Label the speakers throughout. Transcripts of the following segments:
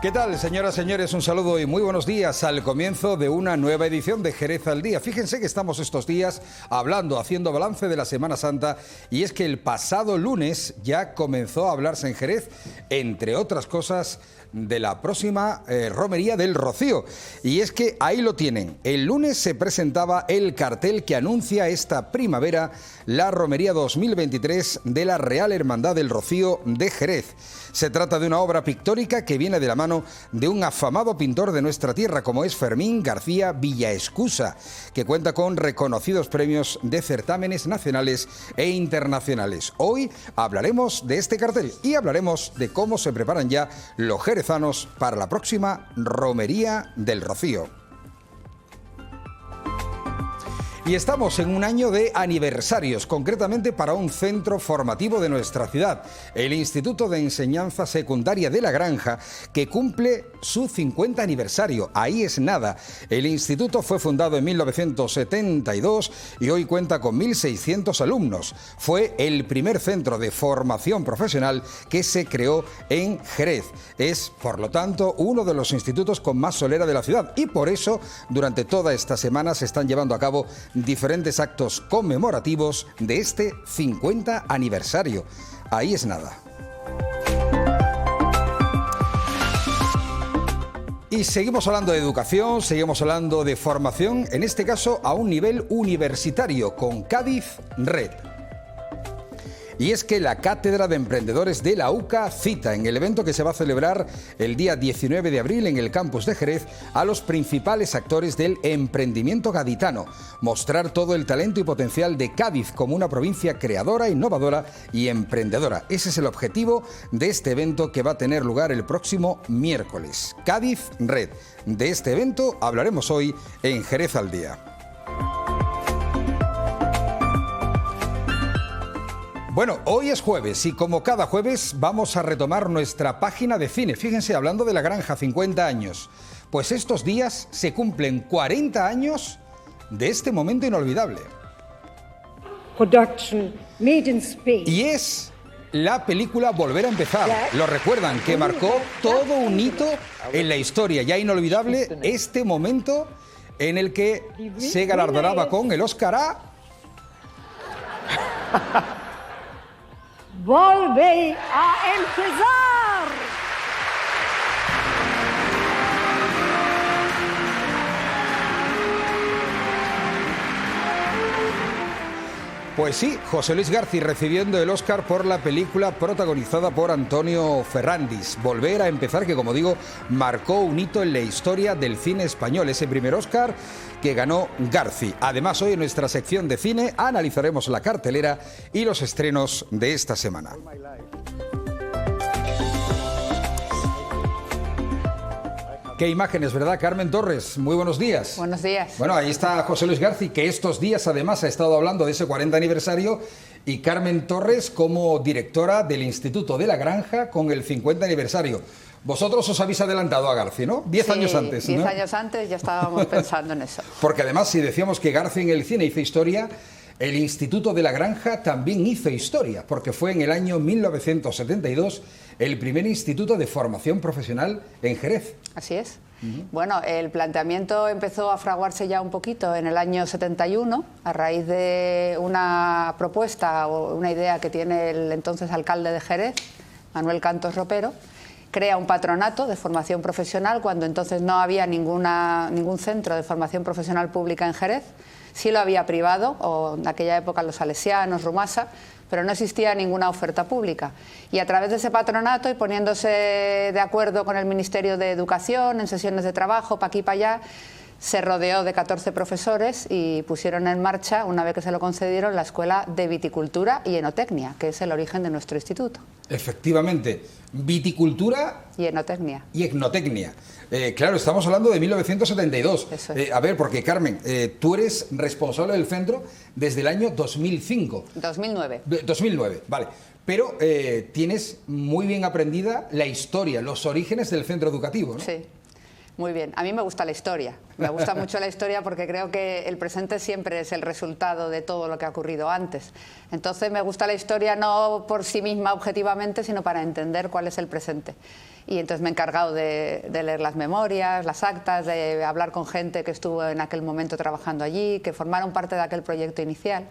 Speaker 1: ¿Qué tal, señoras, señores? Un saludo y muy buenos días al comienzo de una nueva edición de Jerez al Día. Fíjense que estamos estos días haciendo balance de la Semana Santa, y es que el pasado lunes ya comenzó a hablarse en Jerez, entre otras cosas, de la próxima Romería del Rocío. Y es que ahí lo tienen. El lunes se presentaba el cartel que anuncia esta primavera la Romería 2023 de la Real Hermandad del Rocío de Jerez. Se trata de una obra pictórica que viene de la mano de un afamado pintor de nuestra tierra, como es Fermín García Villaescusa, que cuenta con reconocidos premios de certámenes nacionales e internacionales. Hoy hablaremos de este cartel y hablaremos de cómo se preparan ya los jerezanos para la próxima Romería del Rocío. Y estamos en un año de aniversarios, concretamente para un centro formativo de nuestra ciudad, el Instituto de Enseñanza Secundaria de La Granja, que cumple su 50 aniversario. Ahí es nada. El instituto fue fundado en 1972 y hoy cuenta con 1.600 alumnos. Fue el primer centro de formación profesional que se creó en Jerez. Es, por lo tanto, uno de los institutos con más solera de la ciudad, y por eso durante toda esta semana se están llevando a cabo diferentes actos conmemorativos de este 50 aniversario. Ahí es nada. Y seguimos hablando de educación, seguimos hablando de formación, en este caso a un nivel universitario, con Cádiz Red. Y es que la Cátedra de Emprendedores de la UCA cita en el evento que se va a celebrar el día 19 de abril en el campus de Jerez a los principales actores del emprendimiento gaditano. Mostrar todo el talento y potencial de Cádiz como una provincia creadora, innovadora y emprendedora. Ese es el objetivo de este evento que va a tener lugar el próximo miércoles. Cádiz Red. De este evento hablaremos hoy en Jerez al Día. Bueno, hoy es jueves y como cada jueves vamos a retomar nuestra página de cine. Fíjense, hablando de La Granja, 50 años. Pues estos días se cumplen 40 años de este momento inolvidable. Y es la película Volver a empezar. Lo recuerdan, que marcó todo un hito en la historia ya inolvidable, este momento en el que se galardonaba con el Oscar a...
Speaker 2: Volver a empezar.
Speaker 1: Pues sí, José Luis García recibiendo el Oscar por la película protagonizada por Antonio Ferrandis. Volver a empezar, que como digo, marcó un hito en la historia del cine español, ese primer Oscar que ganó García. Además, hoy en nuestra sección de cine analizaremos la cartelera y los estrenos de esta semana. Qué imágenes, ¿verdad, Carmen Torres? Muy buenos días.
Speaker 3: Buenos días.
Speaker 1: Bueno, ahí está José Luis García, que estos días además ha estado hablando de ese 40 aniversario, y Carmen Torres como directora del Instituto de La Granja con el 50 aniversario. Vosotros os habéis adelantado a García, ¿no? 10 años antes, ¿no?
Speaker 3: 10 años antes ya estábamos pensando en eso.
Speaker 1: Porque además, si decíamos que García en el cine hizo historia, el Instituto de La Granja también hizo historia, porque fue en el año 1972 el primer instituto de formación profesional en Jerez.
Speaker 3: Así es. Bueno, el planteamiento empezó a fraguarse ya un poquito en el año 71, a raíz de una propuesta o una idea que tiene el entonces alcalde de Jerez, Manuel Cantos Ropero. Crea un patronato de formación profesional cuando entonces no había ningún centro de formación profesional pública en Jerez. Sí lo había privado, o en aquella época los Salesianos, Rumasa, pero no existía ninguna oferta pública. Y a través de ese patronato, y poniéndose de acuerdo con el Ministerio de Educación, en sesiones de trabajo, para aquí y para allá, se rodeó de 14 profesores y pusieron en marcha, una vez que se lo concedieron, la Escuela de Viticultura y Enotecnia, que es el origen de nuestro instituto.
Speaker 1: Efectivamente, viticultura
Speaker 3: y enotecnia.
Speaker 1: Y etnotecnia. Claro, estamos hablando de 1972.
Speaker 3: Eso es.
Speaker 1: A ver, porque Carmen, tú eres responsable del centro desde el año 2005.
Speaker 3: 2009.
Speaker 1: 2009, vale. Pero tienes muy bien aprendida la historia, los orígenes del centro educativo, ¿no?
Speaker 3: Sí. Muy bien, a mí me gusta la historia, me gusta mucho la historia porque creo que el presente siempre es el resultado de todo lo que ha ocurrido antes. Entonces me gusta la historia no por sí misma objetivamente, sino para entender cuál es el presente. Y entonces me he encargado de leer las memorias, las actas, de hablar con gente que estuvo en aquel momento trabajando allí, que formaron parte de aquel proyecto inicial.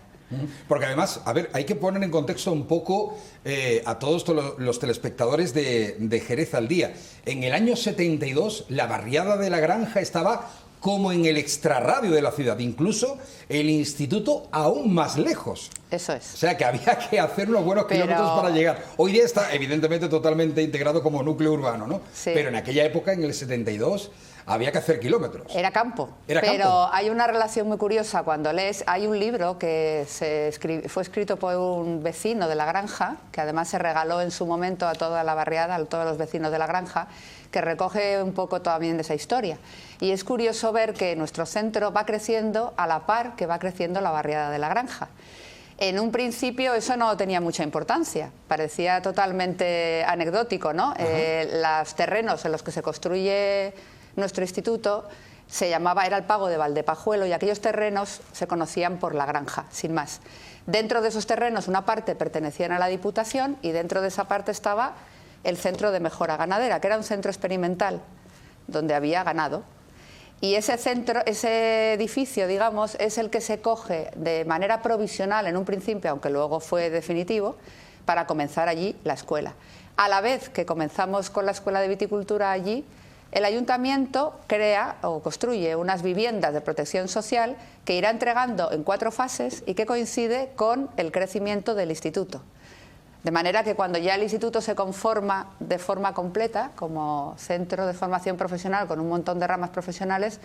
Speaker 1: Porque además, a ver, hay que poner en contexto un poco a todos los telespectadores de Jerez al Día. En el año 72, la barriada de La Granja estaba como en el extrarradio de la ciudad, incluso el instituto aún más lejos.
Speaker 3: Eso es.
Speaker 1: O sea, que había que hacer unos buenos kilómetros para llegar. Hoy día está, evidentemente, totalmente integrado como núcleo urbano, ¿no?
Speaker 3: Sí.
Speaker 1: Pero en aquella época, en el 72... había que hacer kilómetros.
Speaker 3: Era campo.
Speaker 1: Era
Speaker 3: pero
Speaker 1: campo.
Speaker 3: Hay una relación muy curiosa cuando lees. Hay un libro que fue escrito por un vecino de La Granja, que además se regaló en su momento a toda la barriada, a todos los vecinos de La Granja, que recoge un poco también de esa historia. Y es curioso ver que nuestro centro va creciendo a la par que va creciendo la barriada de La Granja. En un principio eso no tenía mucha importancia, parecía totalmente anecdótico, ¿no? Los terrenos en los que se construye nuestro instituto era el pago de Valdepajuelo y aquellos terrenos se conocían por La Granja, sin más. Dentro de esos terrenos una parte pertenecían a la Diputación y dentro de esa parte estaba el Centro de Mejora Ganadera, que era un centro experimental donde había ganado. Y ese edificio, digamos, es el que se coge de manera provisional en un principio, aunque luego fue definitivo, para comenzar allí la escuela. A la vez que comenzamos con la Escuela de Viticultura allí, el ayuntamiento crea o construye unas viviendas de protección social que irá entregando en 4 fases y que coincide con el crecimiento del instituto. De manera que cuando ya el instituto se conforma de forma completa, como centro de formación profesional con un montón de ramas profesionales,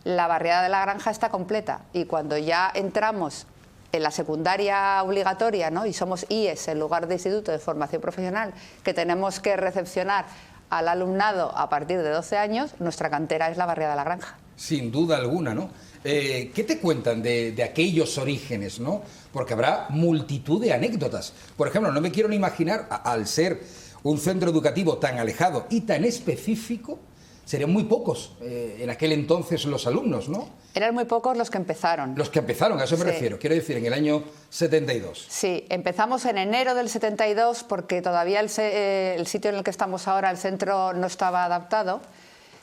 Speaker 3: la barriada de La Granja está completa. Y cuando ya entramos en la secundaria obligatoria, ¿no?, y somos IES, en lugar de Instituto de Formación Profesional, que tenemos que recepcionar al alumnado a partir de 12 años, nuestra cantera es la barriada de La Granja.
Speaker 1: Sin duda alguna, ¿no? ¿Qué te cuentan de aquellos orígenes, ¿no? Porque habrá multitud de anécdotas. Por ejemplo, no me quiero ni imaginar, al ser un centro educativo tan alejado y tan específico, serían muy pocos en aquel entonces los alumnos, ¿no?
Speaker 3: Eran muy pocos los que empezaron.
Speaker 1: Los que empezaron, a eso me refiero. Quiero decir, en el año 72.
Speaker 3: Sí, empezamos en enero del 72 porque todavía el sitio en el que estamos ahora, el centro, no estaba adaptado,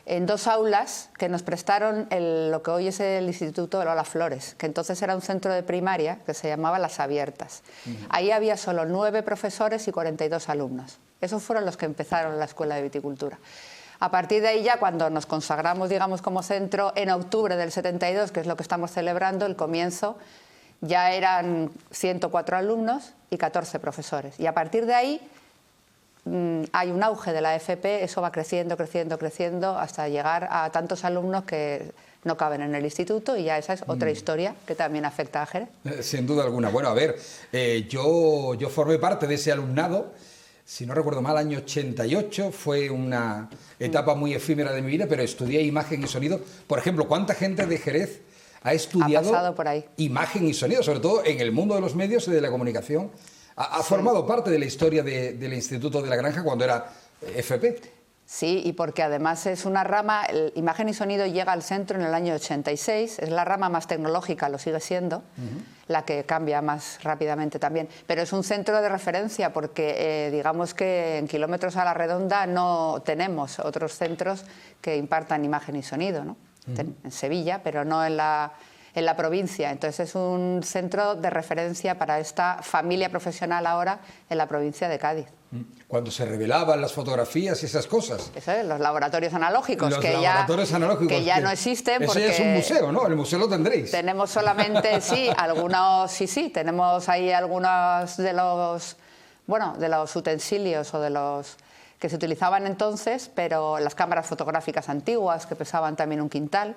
Speaker 3: en 2 aulas que nos prestaron lo que hoy es el Instituto de Lola Flores, que entonces era un centro de primaria que se llamaba Las Abiertas. Ahí había solo 9 profesores y 42 alumnos. Esos fueron los que empezaron la Escuela de Viticultura. A partir de ahí ya, cuando nos consagramos, digamos, como centro, en octubre del 72, que es lo que estamos celebrando, el comienzo, ya eran 104 alumnos y 14 profesores. Y a partir de ahí hay un auge de la FP, eso va creciendo, creciendo, creciendo, hasta llegar a tantos alumnos que no caben en el instituto, y ya esa es otra historia que también afecta a Jerez.
Speaker 1: Sin duda alguna. Bueno, a ver, yo formé parte de ese alumnado. Si no recuerdo mal, año 88, fue una etapa muy efímera de mi vida, pero estudié imagen y sonido. Por ejemplo, ¿cuánta gente de Jerez ha estudiado
Speaker 3: por ahí.
Speaker 1: Imagen y sonido, sobre todo en el mundo de los medios y de la comunicación? Ha formado parte de la historia del Instituto de La Granja cuando era FP.
Speaker 3: Sí, y porque además es una rama, imagen y sonido llega al centro en el año 86, es la rama más tecnológica, lo sigue siendo, la que cambia más rápidamente también, pero es un centro de referencia porque digamos que en kilómetros a la redonda no tenemos otros centros que impartan imagen y sonido, ¿no? En Sevilla, pero no en la provincia. Entonces es un centro de referencia para esta familia profesional ahora en la provincia de Cádiz.
Speaker 1: Cuando se revelaban las fotografías y esas cosas.
Speaker 3: Eso es, los laboratorios analógicos,
Speaker 1: que
Speaker 3: ya no existen.
Speaker 1: Eso
Speaker 3: porque
Speaker 1: ya es un museo, ¿no? El museo lo tendréis.
Speaker 3: Tenemos solamente, tenemos ahí algunos de los utensilios o de los que se utilizaban entonces, pero las cámaras fotográficas antiguas, que pesaban también un quintal,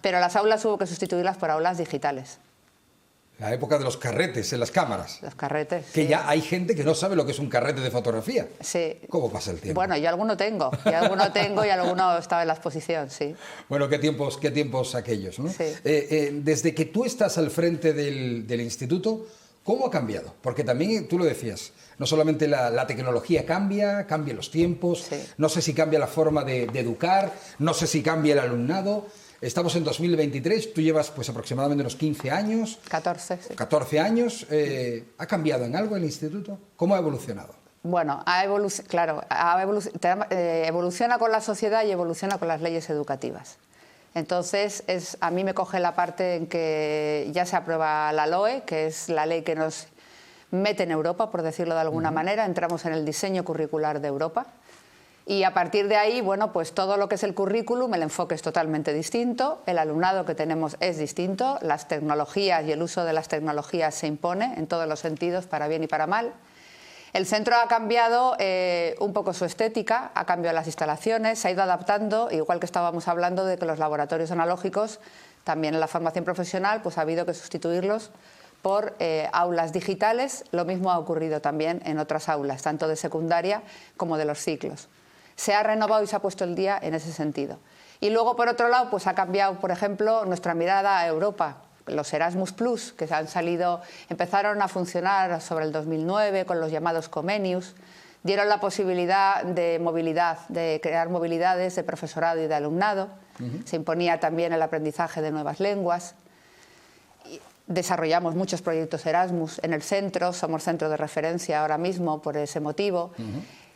Speaker 3: pero las aulas hubo que sustituirlas por aulas digitales.
Speaker 1: La época de los carretes en las cámaras.
Speaker 3: Los carretes.
Speaker 1: Que
Speaker 3: sí.
Speaker 1: ya hay gente que no sabe lo que es un carrete de fotografía.
Speaker 3: Sí.
Speaker 1: ¿Cómo pasa el tiempo?
Speaker 3: Bueno, yo alguno tengo y alguno estaba en la exposición, sí.
Speaker 1: Bueno, qué tiempos aquellos, ¿no?
Speaker 3: Sí.
Speaker 1: Desde que tú estás al frente del instituto, ¿Cómo ha cambiado? Porque también, tú lo decías, no solamente la tecnología cambia los tiempos,
Speaker 3: sí.
Speaker 1: No sé si cambia la forma de educar, no sé si cambia el alumnado. Estamos en 2023, tú llevas pues aproximadamente unos 15 años.
Speaker 3: 14, sí.
Speaker 1: 14 años. ¿Ha cambiado en algo el instituto? ¿Cómo ha evolucionado?
Speaker 3: Bueno, evoluciona con la sociedad y evoluciona con las leyes educativas. Entonces, a mí me coge la parte en que ya se aprueba la LOE, que es la ley que nos mete en Europa, por decirlo de alguna manera. Entramos en el diseño curricular de Europa. Y a partir de ahí, bueno, pues todo lo que es el currículum, el enfoque es totalmente distinto, el alumnado que tenemos es distinto, las tecnologías y el uso de las tecnologías se impone en todos los sentidos, para bien y para mal. El centro ha cambiado un poco su estética, ha cambiado las instalaciones, se ha ido adaptando, igual que estábamos hablando de que los laboratorios analógicos, también en la formación profesional, pues ha habido que sustituirlos por aulas digitales. Lo mismo ha ocurrido también en otras aulas, tanto de secundaria como de los ciclos. Se ha renovado y se ha puesto el día en ese sentido. Y luego, por otro lado, pues ha cambiado, por ejemplo, nuestra mirada a Europa. Los Erasmus Plus, que empezaron a funcionar sobre el 2009 con los llamados Comenius, dieron la posibilidad de movilidad, de crear movilidades de profesorado y de alumnado. Se imponía también el aprendizaje de nuevas lenguas. Desarrollamos muchos proyectos Erasmus en el centro, somos centro de referencia ahora mismo por ese motivo.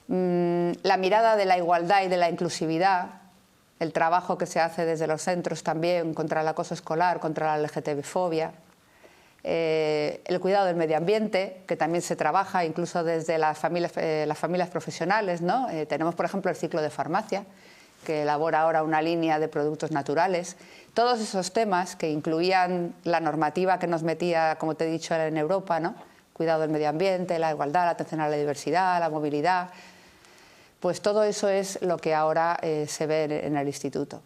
Speaker 3: La mirada de la igualdad y de la inclusividad, el trabajo que se hace desde los centros también contra el acoso escolar, contra la LGTB-fobia, el cuidado del medio ambiente, que también se trabaja incluso desde las familias profesionales, ¿no? Tenemos, por ejemplo, el ciclo de farmacia, que elabora ahora una línea de productos naturales. Todos esos temas que incluían la normativa que nos metía, como te he dicho, en Europa, ¿no? Cuidado del medio ambiente, la igualdad, la atención a la diversidad, la movilidad. Pues todo eso es lo que ahora se ve en el instituto.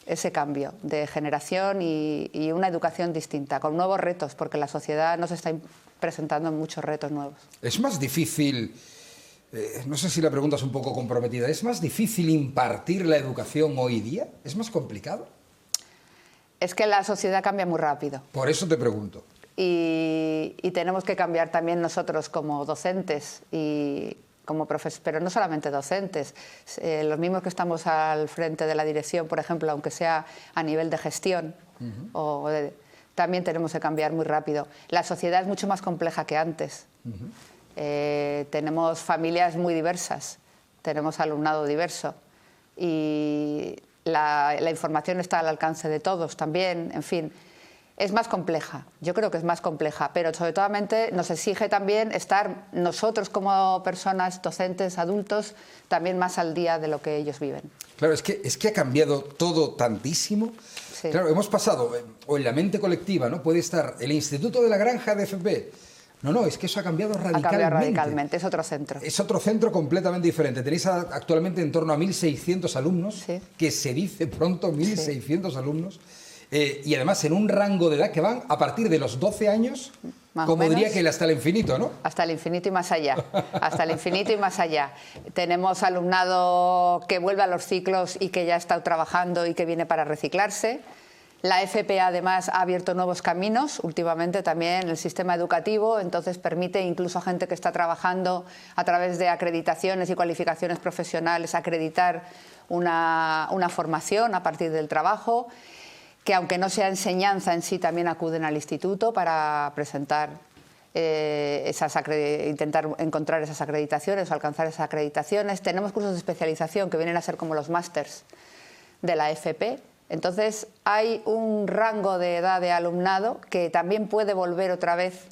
Speaker 3: Ese cambio de generación y una educación distinta, con nuevos retos, porque la sociedad nos está presentando muchos retos nuevos.
Speaker 1: Es más difícil, no sé si la pregunta es un poco comprometida, ¿es más difícil impartir la educación hoy día? ¿Es más complicado?
Speaker 3: Es que la sociedad cambia muy rápido.
Speaker 1: Por eso te pregunto.
Speaker 3: Y tenemos que cambiar también nosotros como docentes y como profesores, pero no solamente docentes, los mismos que estamos al frente de la dirección, por ejemplo, aunque sea a nivel de gestión, también tenemos que cambiar muy rápido. La sociedad es mucho más compleja que antes. Tenemos familias muy diversas, tenemos alumnado diverso y la información está al alcance de todos también, en fin. Es más compleja, yo creo que es más compleja, pero sobre todo nos exige también estar nosotros como personas, docentes, adultos, también más al día de lo que ellos viven.
Speaker 1: Claro, es que ha cambiado todo tantísimo. Sí. Claro, hemos pasado, o en la mente colectiva, ¿no? Puede estar el Instituto de la Granja de FP. No, es que eso ha cambiado radicalmente. Ha cambiado
Speaker 3: radicalmente, es otro centro.
Speaker 1: Es otro centro completamente diferente. Tenéis actualmente en torno a 1.600 alumnos, sí. Que se dice pronto, 1.600 sí. Alumnos. Y además en un rango de edad que van a partir de los 12 años, más como diría que hasta el infinito, ¿no?
Speaker 3: Hasta el infinito y más allá, hasta el infinito y más allá. Tenemos alumnado que vuelve a los ciclos y que ya está trabajando y que viene para reciclarse. La FP además ha abierto nuevos caminos últimamente también en el sistema educativo, entonces permite incluso a gente que está trabajando a través de acreditaciones y cualificaciones profesionales acreditar una formación a partir del trabajo, que aunque no sea enseñanza en sí, también acuden al instituto para presentar, intentar encontrar esas acreditaciones o alcanzar esas acreditaciones. Tenemos cursos de especialización que vienen a ser como los másters de la FP. Entonces hay un rango de edad de alumnado que también puede volver otra vez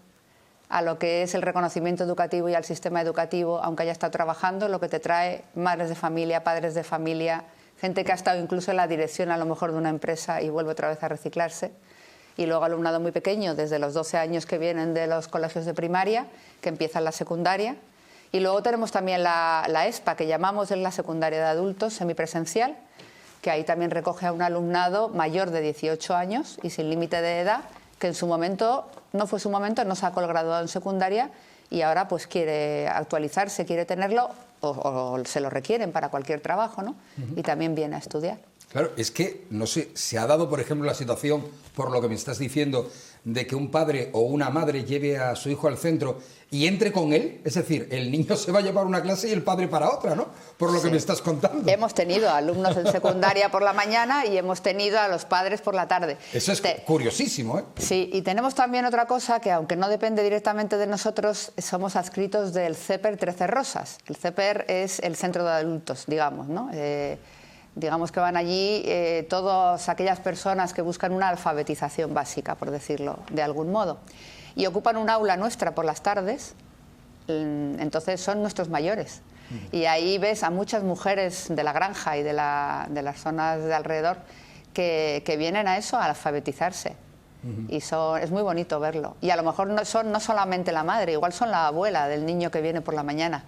Speaker 3: a lo que es el reconocimiento educativo y al sistema educativo, aunque haya estado trabajando, lo que te trae madres de familia, padres de familia, gente que ha estado incluso en la dirección a lo mejor de una empresa y vuelve otra vez a reciclarse. Y luego alumnado muy pequeño, desde los 12 años que vienen de los colegios de primaria, que empiezan la secundaria. Y luego tenemos también la ESPA, que llamamos en la secundaria de adultos, semipresencial, que ahí también recoge a un alumnado mayor de 18 años y sin límite de edad, que en su momento, no fue su momento, no sacó el graduado en secundaria y ahora pues quiere actualizarse, quiere tenerlo o se lo requieren para cualquier trabajo, ¿no? Y también viene a estudiar.
Speaker 1: Claro, es que, no sé, se ha dado, por ejemplo, la situación, por lo que me estás diciendo, de que un padre o una madre lleve a su hijo al centro y entre con él, es decir, el niño se va a llevar una clase y el padre para otra, ¿no? Por lo que me estás contando.
Speaker 3: Hemos tenido alumnos en secundaria por la mañana y hemos tenido a los padres por la tarde.
Speaker 1: Eso es curiosísimo, ¿eh?
Speaker 3: Sí, y tenemos también otra cosa que, aunque no depende directamente de nosotros, somos adscritos del CEPER 13 Rosas. El CEPER es el centro de adultos, digamos, ¿no? Digamos que van allí todas aquellas personas que buscan una alfabetización básica, por decirlo de algún modo. Y ocupan un aula nuestra por las tardes, entonces son nuestros mayores. Y ahí ves a muchas mujeres de la granja y de las zonas de alrededor que vienen a eso, a alfabetizarse. Y es muy bonito verlo. Y a lo mejor no solamente la madre, igual son la abuela del niño que viene por la mañana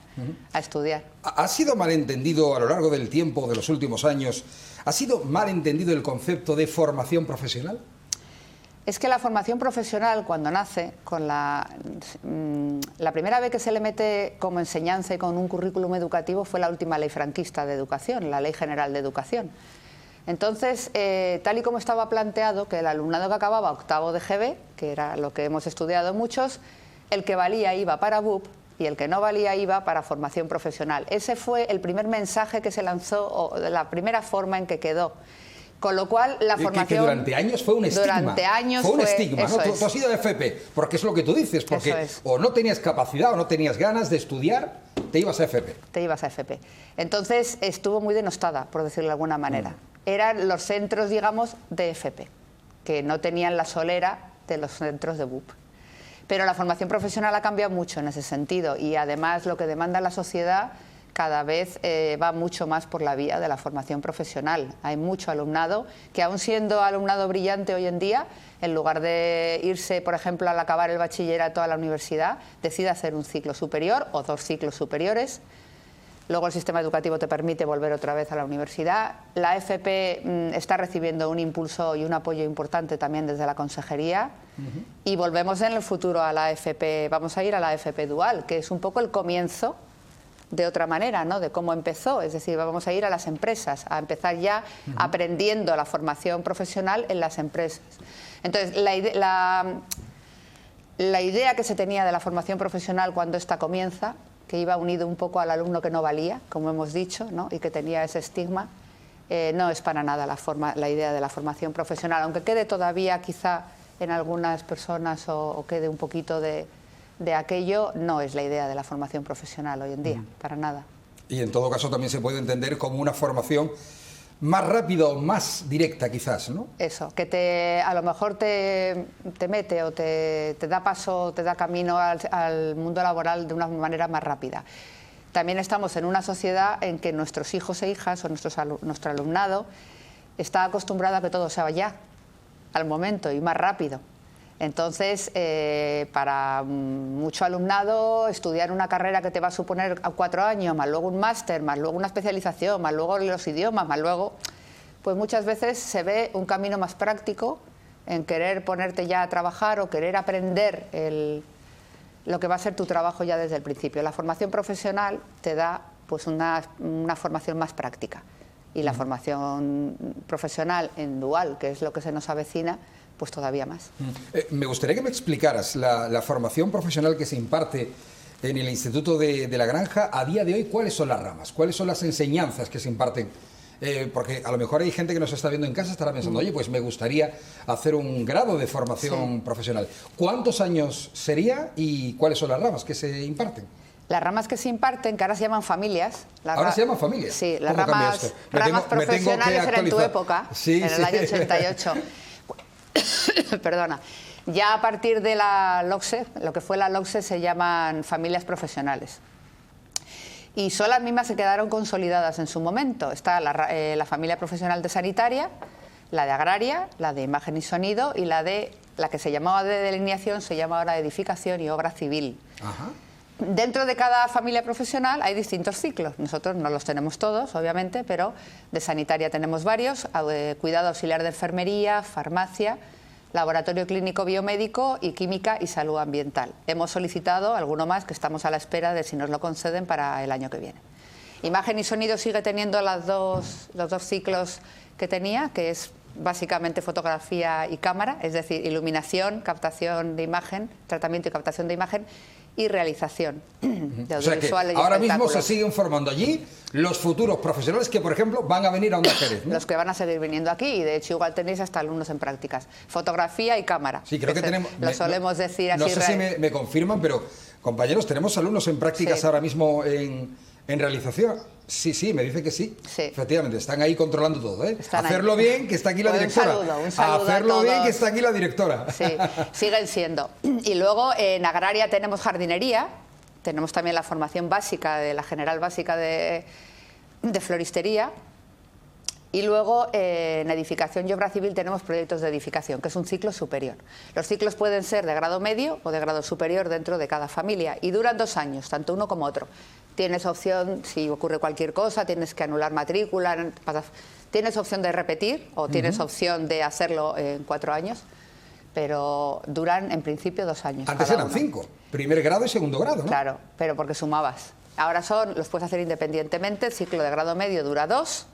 Speaker 3: a estudiar.
Speaker 1: ¿Ha sido malentendido a lo largo del tiempo, de los últimos años, ha sido malentendido el concepto de formación profesional?
Speaker 3: Es que la formación profesional, cuando nace, la primera vez que se le mete como enseñanza y con un currículum educativo fue la última ley franquista de educación, la Ley General de Educación. Entonces, tal y como estaba planteado, que el alumnado que acababa octavo de GB, que era lo que hemos estudiado muchos, el que valía iba para BUP y el que no valía iba para formación profesional. Ese fue el primer mensaje que se lanzó, o la primera forma en que quedó. Con lo cual, la formación...
Speaker 1: Que durante años fue un estigma.
Speaker 3: Durante años
Speaker 1: fue un estigma, ¿no? Tú has ido a FP, porque es lo que tú dices, porque o no tenías capacidad o no tenías ganas de estudiar, te ibas a FP.
Speaker 3: Te ibas a FP. Entonces, estuvo muy denostada, por decirlo de alguna manera. Eran los centros, digamos, de FP, que no tenían la solera de los centros de BUP. Pero la formación profesional ha cambiado mucho en ese sentido y además lo que demanda la sociedad cada vez va mucho más por la vía de la formación profesional. Hay mucho alumnado que, aun siendo alumnado brillante hoy en día, en lugar de irse, por ejemplo, al acabar el bachillerato a la universidad, decide hacer un ciclo superior o 2 ciclos superiores. Luego el sistema educativo te permite volver otra vez a la universidad. La FP está recibiendo un impulso y un apoyo importante también desde la consejería. Y volvemos en el futuro a la FP, vamos a ir a la FP dual, que es un poco el comienzo de otra manera, ¿no? De cómo empezó, es decir, vamos a ir a las empresas, a empezar ya aprendiendo la formación profesional en las empresas. Entonces, la idea que se tenía de la formación profesional cuando esta comienza, que iba unido un poco al alumno que no valía, como hemos dicho, ¿no? Y que tenía ese estigma, no es para nada la idea de la formación profesional, aunque quede todavía quizá en algunas personas o quede un poquito de aquello, no es la idea de la formación profesional hoy en día, para nada.
Speaker 1: Y en todo caso también se puede entender como una formación más rápida o más directa quizás, ¿no?
Speaker 3: Eso, que a lo mejor te mete o te da paso, te da camino al mundo laboral de una manera más rápida. También estamos en una sociedad en que nuestros hijos e hijas o nuestro alumnado está acostumbrado a que todo sea ya, al momento y más rápido. Entonces, para mucho alumnado, estudiar una carrera que te va a suponer 4 años, más luego un máster, más luego una especialización, más luego los idiomas, más luego... Pues muchas veces se ve un camino más práctico en querer ponerte ya a trabajar o querer aprender lo que va a ser tu trabajo ya desde el principio. La formación profesional te da pues una formación más práctica. Y la formación profesional en dual, que es lo que se nos avecina, pues todavía más.
Speaker 1: Me gustaría que me explicaras la formación profesional que se imparte en el Instituto de la Granja. A día de hoy, ¿cuáles son las ramas? ¿Cuáles son las enseñanzas que se imparten? Porque a lo mejor hay gente que nos está viendo en casa, estará pensando, oye, pues me gustaría hacer un grado de formación profesional. ¿Cuántos años sería y cuáles son las ramas que se imparten?
Speaker 3: Las ramas que se imparten, que ahora se llaman familias.
Speaker 1: ¿Ahora se llaman familias?
Speaker 3: Sí, las ramas profesionales eran en tu época, en el año 88. Perdona. Ya a partir de la LOCSE, lo que fue la LOCSE, se llaman familias profesionales. Y son las mismas que quedaron consolidadas en su momento. Está la familia profesional de sanitaria, la de agraria, la de imagen y sonido y la que se llamaba de delineación se llama ahora edificación y obra civil.
Speaker 1: Ajá.
Speaker 3: Dentro de cada familia profesional hay distintos ciclos. Nosotros no los tenemos todos, obviamente, pero de sanitaria tenemos varios, cuidado auxiliar de enfermería, farmacia, laboratorio clínico biomédico y química y salud ambiental. Hemos solicitado alguno más que estamos a la espera de si nos lo conceden para el año que viene. Imagen y sonido sigue teniendo los dos ciclos que tenía, que es básicamente fotografía y cámara, es decir, iluminación, captación de imagen, tratamiento y captación de imagen y realización de audiovisuales.
Speaker 1: O sea que ahora mismo se siguen formando allí los futuros profesionales que, por ejemplo, van a venir a Onda Jerez, ¿no?
Speaker 3: Los que van a seguir viniendo aquí, y de hecho igual tenéis hasta alumnos en prácticas. Fotografía y cámara.
Speaker 1: Sí, creo que tenemos...
Speaker 3: Lo solemos decir así.
Speaker 1: No sé si me confirman, pero compañeros, ¿tenemos alumnos en prácticas ahora mismo en realización? Sí, me dice que sí. Efectivamente, están ahí controlando todo, ¿eh? Hacerlo bien, que está aquí la directora.
Speaker 3: Un saludo
Speaker 1: Hacerlo bien, que está aquí la directora.
Speaker 3: Sí, siguen siendo. Y luego en agraria tenemos jardinería, tenemos también la formación básica, de la general básica de floristería. Y luego en edificación y obra civil tenemos proyectos de edificación, que es un ciclo superior. Los ciclos pueden ser de grado medio o de grado superior dentro de cada familia y duran 2 años, tanto uno como otro. Tienes opción, si ocurre cualquier cosa, tienes que anular matrícula, tienes opción de repetir o tienes opción de hacerlo en 4 años, pero duran en principio 2 años.
Speaker 1: Antes eran 5, primer grado y segundo grado, ¿no?
Speaker 3: Claro, pero porque sumabas. Ahora los puedes hacer independientemente, el ciclo de grado medio dura 2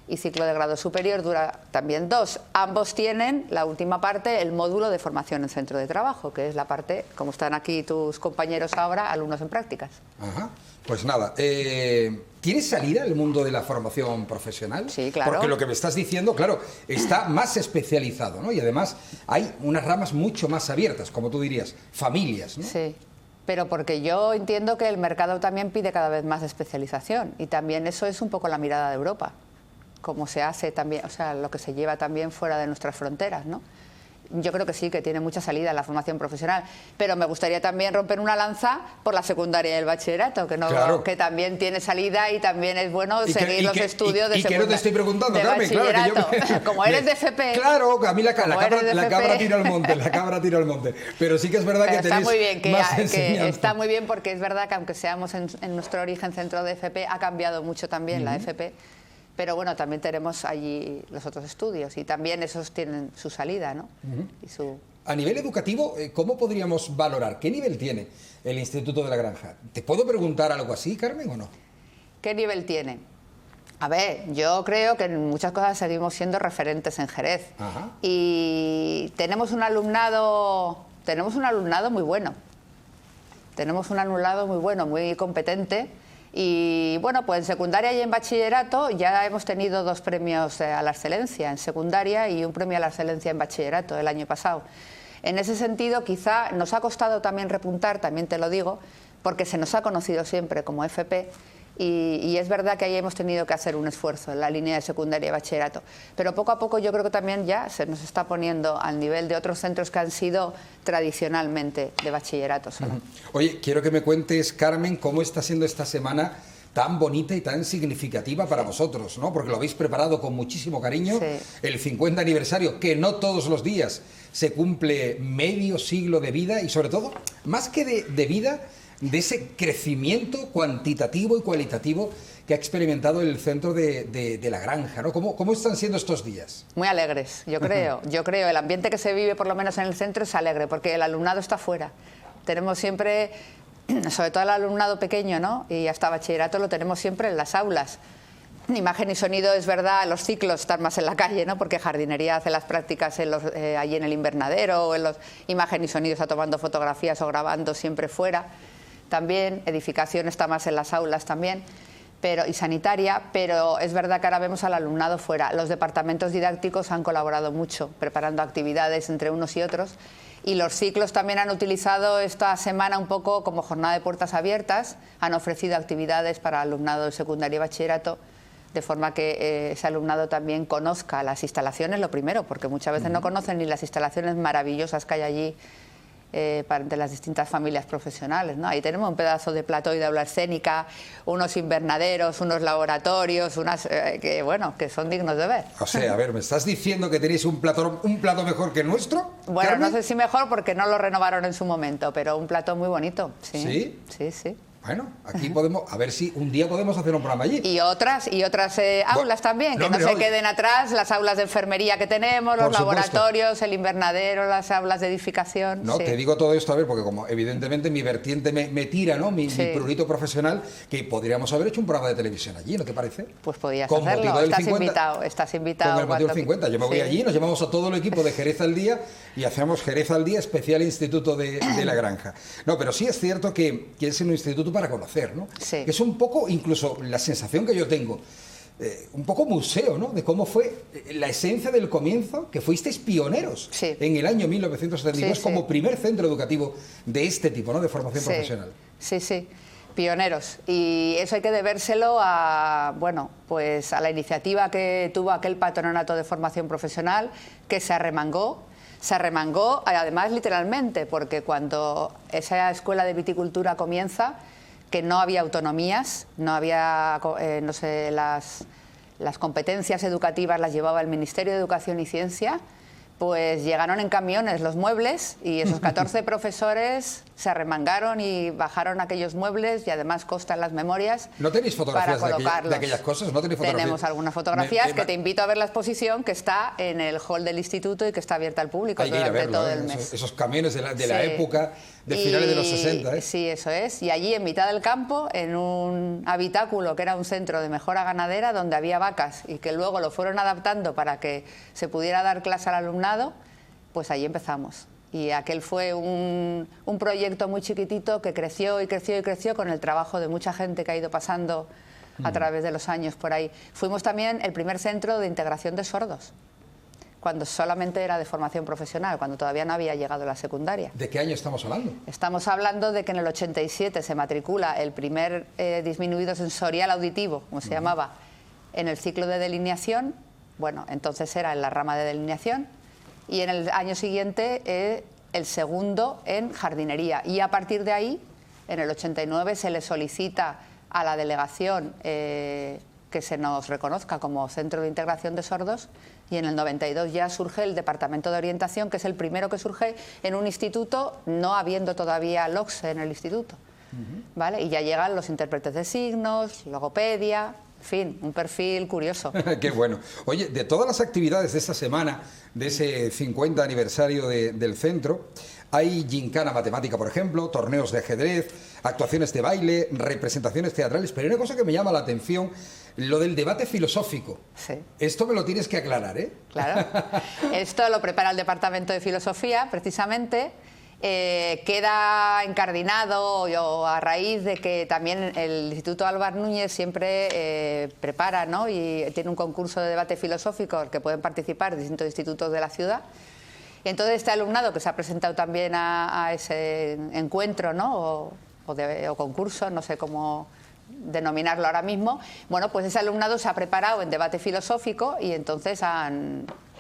Speaker 3: y ciclo de grado superior dura también 2. Ambos tienen, la última parte, el módulo de formación en centro de trabajo, que es la parte, como están aquí tus compañeros ahora, alumnos en prácticas.
Speaker 1: Ajá. Pues nada, ¿tiene salida el mundo de la formación profesional?
Speaker 3: Sí, claro.
Speaker 1: Porque lo que me estás diciendo, claro, está más especializado, ¿no? Y además hay unas ramas mucho más abiertas, como tú dirías, familias, ¿no?
Speaker 3: Sí, pero porque yo entiendo que el mercado también pide cada vez más especialización y también eso es un poco la mirada de Europa, como se hace también, o sea, lo que se lleva también fuera de nuestras fronteras, ¿no? Yo creo que sí, que tiene mucha salida la formación profesional, pero me gustaría también romper una lanza por la secundaria y el bachillerato, que no,
Speaker 1: claro,
Speaker 3: que también tiene salida y también es bueno seguir los estudios de
Speaker 1: secundaria. Y que no te estoy preguntando, Carmen,
Speaker 3: claro, que yo como eres de FP.
Speaker 1: Claro, a mí la cabra tira al monte, la cabra tira al monte. Pero sí que es verdad que
Speaker 3: está
Speaker 1: tenéis
Speaker 3: muy bien,
Speaker 1: más enseñanza.
Speaker 3: Está muy bien porque es verdad que aunque seamos en nuestro origen centro de FP, ha cambiado mucho también la FP. Pero bueno, también tenemos allí los otros estudios y también esos tienen su salida, ¿no?
Speaker 1: A nivel educativo, ¿cómo podríamos valorar? ¿Qué nivel tiene el Instituto de la Granja? ¿Te puedo preguntar algo así, Carmen, o no?
Speaker 3: ¿Qué nivel tiene? A ver, yo creo que en muchas cosas seguimos siendo referentes en Jerez.
Speaker 1: Ajá.
Speaker 3: Y tenemos un alumnado muy bueno. Tenemos un alumnado muy bueno, muy competente. Y bueno, pues en secundaria y en bachillerato ya hemos tenido 2 premios a la excelencia en secundaria y un premio a la excelencia en bachillerato el año pasado. En ese sentido, quizá nos ha costado también repuntar, también te lo digo, porque se nos ha conocido siempre como FP y es verdad que ahí hemos tenido que hacer un esfuerzo en la línea de secundaria y bachillerato. Pero poco a poco yo creo que también ya se nos está poniendo al nivel de otros centros que han sido tradicionalmente de bachillerato solo.
Speaker 1: Oye, quiero que me cuentes, Carmen, cómo está siendo esta semana tan bonita y tan significativa para vosotros, ¿no? Porque lo habéis preparado con muchísimo cariño. El 50 aniversario, que no todos los días se cumple medio siglo de vida y sobre todo, más que de vida, de ese crecimiento cuantitativo y cualitativo que ha experimentado el centro de la Granja, ¿no? ¿Cómo están siendo estos días?
Speaker 3: Muy alegres, yo creo. Yo creo, el ambiente que se vive, por lo menos en el centro, es alegre, porque el alumnado está fuera. Tenemos siempre, sobre todo el alumnado pequeño, ¿no? Y hasta bachillerato lo tenemos siempre en las aulas. Imagen y sonido, es verdad, los ciclos están más en la calle, ¿no? Porque jardinería hace las prácticas allí en el invernadero, o en imagen y sonido está tomando fotografías o grabando siempre fuera. También edificación está más en las aulas también, y sanitaria, pero es verdad que ahora vemos al alumnado fuera. Los departamentos didácticos han colaborado mucho, preparando actividades entre unos y otros, y los ciclos también han utilizado esta semana un poco como jornada de puertas abiertas, han ofrecido actividades para alumnado de secundaria y bachillerato, de forma que ese alumnado también conozca las instalaciones, lo primero, porque muchas veces no conocen ni las instalaciones maravillosas que hay allí, de las distintas familias profesionales, ¿no? Ahí tenemos un pedazo de plató y de aula escénica, unos invernaderos, unos laboratorios, que son dignos de ver.
Speaker 1: O sea, a ver, ¿me estás diciendo que tenéis un plato mejor que el nuestro?
Speaker 3: Bueno,
Speaker 1: Carmen,
Speaker 3: no sé si mejor porque no lo renovaron en su momento, pero un plató muy bonito. Sí.
Speaker 1: ¿Sí?
Speaker 3: Sí.
Speaker 1: Bueno, aquí podemos, a ver si un día podemos hacer un programa allí.
Speaker 3: Y otras aulas también, que no se queden atrás, las aulas de enfermería que tenemos, los laboratorios, el invernadero, las aulas de edificación.
Speaker 1: No, te digo todo esto, a ver, porque como evidentemente mi vertiente me tira, ¿no? Mi prurito profesional, que podríamos haber hecho un programa de televisión allí, ¿no te parece?
Speaker 3: Pues podías hacerlo, estás invitado.
Speaker 1: Con el motivo 50, yo me voy allí, nos llevamos a todo el equipo de Jerez al Día y hacemos Jerez al Día especial Instituto de la Granja. No, pero sí es cierto que es un instituto para conocer, ¿no?
Speaker 3: Sí.
Speaker 1: Que es un poco, incluso la sensación que yo tengo, un poco museo, ¿no? De cómo fue la esencia del comienzo, que fuisteis pioneros en el año 1972 como primer centro educativo de este tipo, ¿no? De formación profesional.
Speaker 3: Sí, pioneros. Y eso hay que debérselo a, bueno, pues a la iniciativa que tuvo aquel patronato de formación profesional, que se arremangó además literalmente, porque cuando esa escuela de viticultura comienza, que no había autonomías, no había, las competencias educativas las llevaba el Ministerio de Educación y Ciencia, pues llegaron en camiones los muebles y esos 14 profesores se arremangaron y bajaron aquellos muebles y además constan las memorias.
Speaker 1: ¿No tenéis fotografías de aquellas cosas? ¿No tenéis fotografías?
Speaker 3: Tenemos algunas fotografías que te invito a ver la exposición que está en el hall del instituto y que está abierta al público durante todo el mes.
Speaker 1: Esos camiones de la época de finales de los 60.
Speaker 3: Sí, eso es. Y allí en mitad del campo, en un habitáculo que era un centro de mejora ganadera donde había vacas y que luego lo fueron adaptando para que se pudiera dar clase al alumnado, pues allí empezamos. Y aquel fue un proyecto muy chiquitito que creció y creció y creció con el trabajo de mucha gente que ha ido pasando a través de los años por ahí. Fuimos también el primer centro de integración de sordos, cuando solamente era de formación profesional, cuando todavía no había llegado la secundaria.
Speaker 1: ¿De qué año estamos hablando?
Speaker 3: Estamos hablando de que en el 87 se matricula el primer disminuido sensorial auditivo, como se llamaba, en el ciclo de delineación. Bueno, entonces era en la rama de delineación. Y en el año siguiente el segundo en jardinería. Y a partir de ahí, en el 89, se le solicita a la delegación que se nos reconozca como Centro de Integración de Sordos, y en el 92 ya surge el Departamento de Orientación, que es el primero que surge en un instituto, no habiendo todavía LOCSE en el instituto. ¿Vale? Y ya llegan los intérpretes de signos, logopedia... En fin, un perfil curioso.
Speaker 1: Qué bueno. Oye, de todas las actividades de esta semana, de ese 50 aniversario del centro, hay gincana matemática, por ejemplo, torneos de ajedrez, actuaciones de baile, representaciones teatrales, pero hay una cosa que me llama la atención, lo del debate filosófico.
Speaker 3: Sí.
Speaker 1: Esto me lo tienes que aclarar, ¿eh?
Speaker 3: Claro. Esto lo prepara el Departamento de Filosofía, precisamente. Queda incardinado a raíz de que también el Instituto Álvar Núñez siempre prepara, ¿no? Y tiene un concurso de debate filosófico al que pueden participar distintos institutos de la ciudad. Y entonces este alumnado que se ha presentado también a ese encuentro, ¿no? o concurso, no sé cómo denominarlo ahora mismo, bueno, pues ese alumnado se ha preparado en debate filosófico y entonces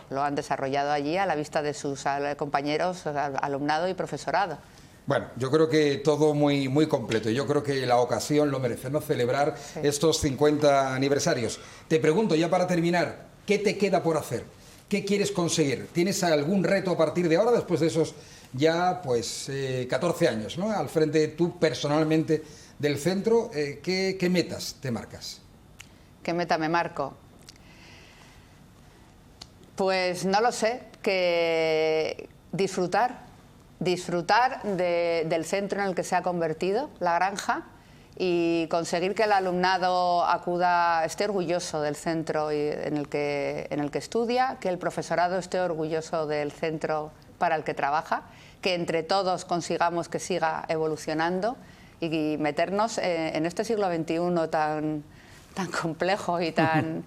Speaker 3: lo han desarrollado allí a la vista de sus compañeros, alumnado y profesorado.
Speaker 1: Bueno, yo creo que todo muy, muy completo. Yo creo que la ocasión lo merece, ¿no? Celebrar estos 50 aniversarios. Te pregunto, ya para terminar, ¿qué te queda por hacer? ¿Qué quieres conseguir? ¿Tienes algún reto a partir de ahora, después de esos ya, pues, 14 años, ¿no? Al frente tú personalmente del centro, ¿qué metas te marcas?
Speaker 3: ¿Qué meta me marco? Pues no lo sé, que disfrutar del centro en el que se ha convertido, la granja, y conseguir que el alumnado esté orgulloso del centro en el que estudia, que el profesorado esté orgulloso del centro para el que trabaja, que entre todos consigamos que siga evolucionando y meternos en este siglo XXI tan complejo y tan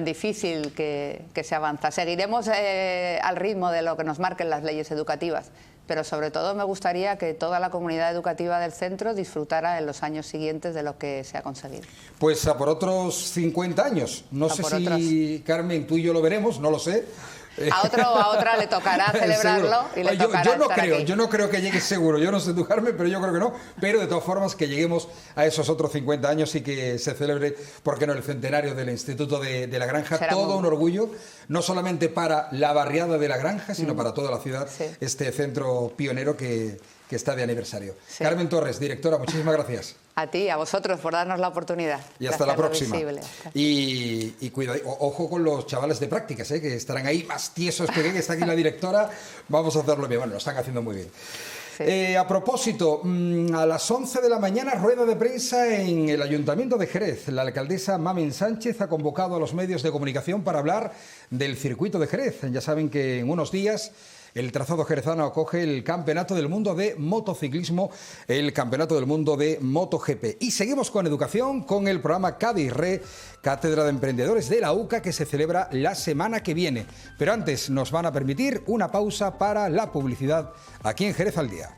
Speaker 3: difícil que se avanza. Seguiremos al ritmo de lo que nos marquen las leyes educativas, pero sobre todo me gustaría que toda la comunidad educativa del centro disfrutara en los años siguientes de lo que se ha conseguido.
Speaker 1: Pues a por otros 50 años. No sé si, Carmen, tú y yo lo veremos, no lo sé.
Speaker 3: A otra le tocará celebrarlo y le tocará
Speaker 1: yo no creo que llegue seguro, yo no sé tú, Carmen, pero yo creo que no, pero de todas formas que lleguemos a esos otros 50 años y que se celebre, ¿por qué no?, el centenario del Instituto de la Granja. Será todo un orgullo, no solamente para la barriada de la Granja, sino para toda la ciudad, este centro pionero que que está de aniversario.
Speaker 3: Sí.
Speaker 1: Carmen Torres, directora, muchísimas gracias.
Speaker 3: A ti, a vosotros, por darnos la oportunidad.
Speaker 1: Y hasta la próxima.
Speaker 3: Visible.
Speaker 1: Y cuidado, ojo con los chavales de prácticas, que estarán ahí más tiesos que está aquí la directora. Vamos a hacerlo bien. Bueno, lo están haciendo muy bien. Sí. A propósito, a las 11 de la mañana, rueda de prensa en el Ayuntamiento de Jerez. La alcaldesa Mamen Sánchez ha convocado a los medios de comunicación para hablar del circuito de Jerez. Ya saben que en unos días el trazado jerezano acoge el Campeonato del Mundo de Motociclismo, el Campeonato del Mundo de MotoGP. Y seguimos con educación, con el programa Cádiz Re, Cátedra de Emprendedores de la UCA, que se celebra la semana que viene. Pero antes nos van a permitir una pausa para la publicidad aquí en Jerez al Día.